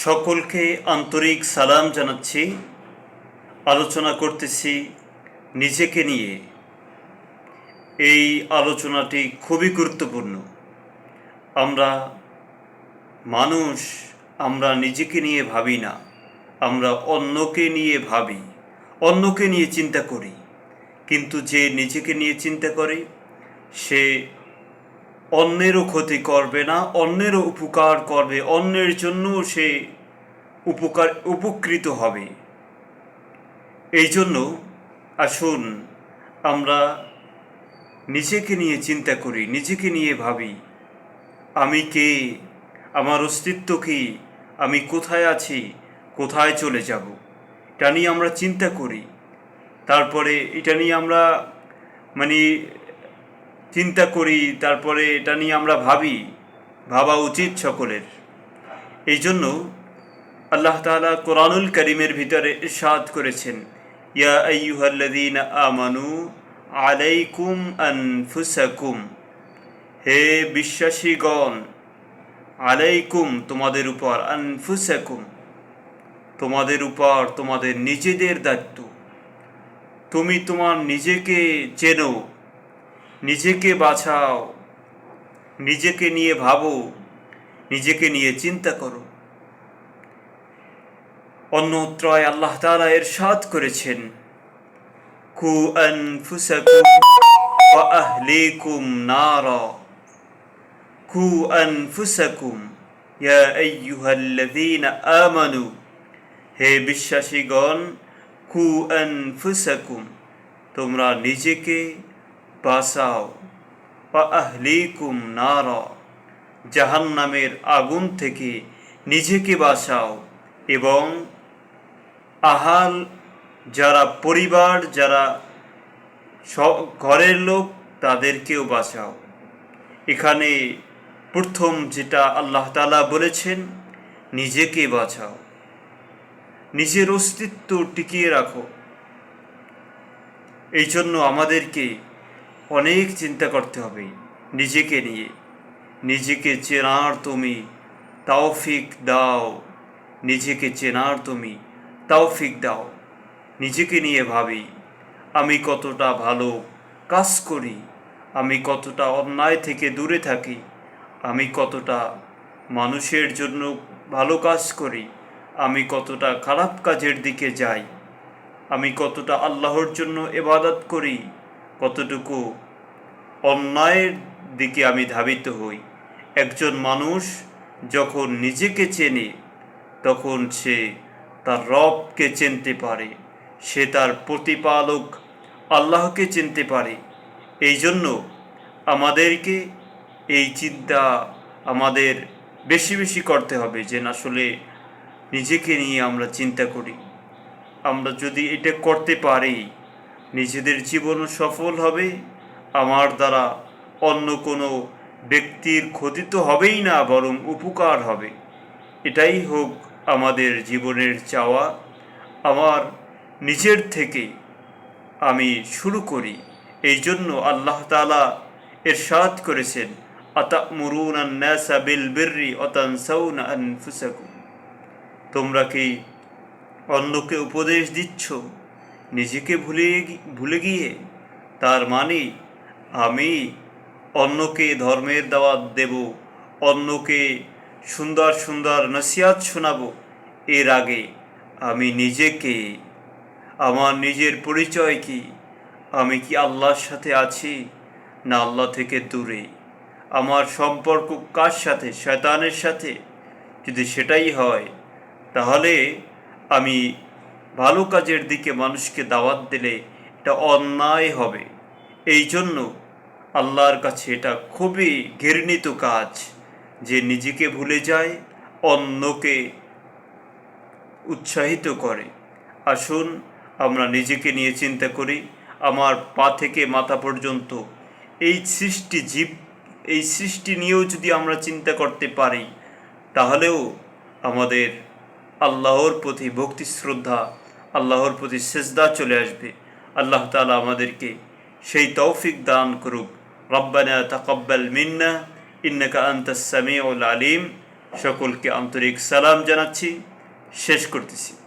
সকলকে আন্তরিক সালাম জানাচ্ছি। আলোচনা করতেছি নিজেকে নিয়ে। এই আলোচনাটি খুবই গুরুত্বপূর্ণ। আমরা মানুষ, আমরা নিজেকে নিয়ে ভাবি না, আমরা অন্যকে নিয়ে ভাবি, অন্যকে নিয়ে চিন্তা করি। কিন্তু যে নিজেকে নিয়ে চিন্তা করে সে অন্যেরও ক্ষতি করবে না, অন্যেরও উপকার করবে, অন্যের জন্য সে উপকৃত হবে। এই জন্য আসুন আমরা নিজেকে নিয়ে চিন্তা করি, নিজেকে নিয়ে ভাবি। আমি কে? আমার অস্তিত্ব কি? আমি কোথায় আছি? কোথায় চলে যাব? এটা নিয়ে আমরা চিন্তা করি। তারপরে এটা নিয়ে আমরা মানে চিন্তা করি, তারপরে এটা নিয়ে আমরা ভাবি। ভাবা উচিত সকলের। এই জন্য আল্লাহ তাআলা কোরআনুল কারীমের ভিতরে ইরশাদ করেছেন, ইয়া আইয়ুহাল্লাযীনা আমানু আলাইকুম আনফুসাকুম, হে বিশ্বাসীগণ, আলাইকুম তোমাদের উপর, আনফুসাকুম তোমাদের উপর, তোমাদের নিজেদের দায়িত্ব। তুমি তোমার নিজেকে চেনো, নিজেকে বাছাও, নিজেকে নিয়ে ভাবো, নিজেকে নিয়ে চিন্তা করো। অন্যত্রয় আল্লাহ তাআলা ইরশাদ করেছেন, কু আনফুসাকুম ওয়া আহলিকুম নারা, কু আনফুসাকুম ইয়া আইয়ুহাল্লাযীনা আমানু, হে বিশ্বাসীগণ, কু আনফুসাকুম তোমরা নিজেকে বাঁচাও, ওয়া আহলিকুম নারা জাহান্নামের আগুন থেকে নিজেকে বাঁচাও, এবং আহাল যারা পরিবার, যারা ঘরের লোক, তাদেরকেও বাঁচাও। এখানে প্রথম যেটা আল্লাহ তাআলা বলেছেন, নিজেকে বাঁচাও, নিজের অস্তিত্ব টিকিয়ে রাখো। এই জন্য আমাদেরকে অনেক চিন্তা করতে হবে নিজেকে নিয়ে। নিজেকে চেনার তুমি তৌফিক দাও, নিজেকে চেনার তুমি তৌফিক দাও। নিজেকে নিয়ে ভাবি, আমি কতটা ভালো কাজ করি, আমি কতটা অন্যায় থেকে দূরে থাকি, আমি কতটা মানুষের জন্য ভালো কাজ করি, আমি কতটা খারাপ কাজের দিকে যাই, আমি কতটা আল্লাহর জন্য ইবাদত করি, কতটুকু অন্যায়ের দিকে আমি ধাবিত হই। একজন মানুষ যখন নিজেকে চেনে তখন সে তার রবকে চিনতে পারে, সে তার প্রতিপালক আল্লাহকে চিনতে পারে। এই জন্য আমাদেরকে এই চিন্তা আমাদের বেশি বেশি করতে হবে, যে আসলে নিজেকে নিয়ে আমরা চিন্তা করি। আমরা যদি এটা করতে পারি, নিজেদের জীবনও সফল হবে। আমার দ্বারা অন্য কোনো ব্যক্তির ক্ষতি তো হবেই না, বরং উপকার হবে। এটাই হোক আমাদের জীবনের চাওয়া। আমার নিজের থেকে আমি শুরু করি। এই জন্য আল্লাহ তাআলা ইরশাদ করেছেন, আতা'মুরুনান নাসা বিল বিররি ওয়া তানসাউনা আনফুসাকুম, তোমরা কি অন্যকে উপদেশ দিচ্ছ নিজেকে ভুলে গিয়ে? তার মানে আমি অন্যকে ধর্মের দাওয়াত দেব, অন্যকে সুন্দর সুন্দর নসিহত শোনাবো, এর আগে আমি নিজেকে, আমার নিজের পরিচয় কি? আমি কি আল্লাহর সাথে আছি না আল্লাহ থেকে দূরে? আমার সম্পর্ক কার সাথে? শয়তানের সাথে? যদি সেটাই হয়, তাহলে আমি ভালো কাজের দিকে মানুষকে দাওয়াত দিলে এটা অন্যায় হবে। এই জন্য আল্লাহর কাছে এটা খুবই ঘৃণিত কাজ, যে নিজেকে ভুলে যায়, অন্যকে উৎসাহিত করে। আসুন আমরা নিজেকে নিয়ে চিন্তা করি। আমার পা থেকে মাথা পর্যন্ত এই সৃষ্টি জীব, এই সৃষ্টি নিয়েও যদি আমরা চিন্তা করতে পারি, তাহলেও আমাদের আল্লাহর প্রতি ভক্তি শ্রদ্ধা, আল্লাহর প্রতি সেজদা চলে আসবে। আল্লাহ তাআলা আমাদেরকে সেই তৌফিক দান করুক। রব্বানা তাকাব্বাল মিন্না ইন্নাকা আনতাস সামিউল আলিম। সকলকে আন্তরিক সালাম জানাচ্ছি, শেষ করতেছি।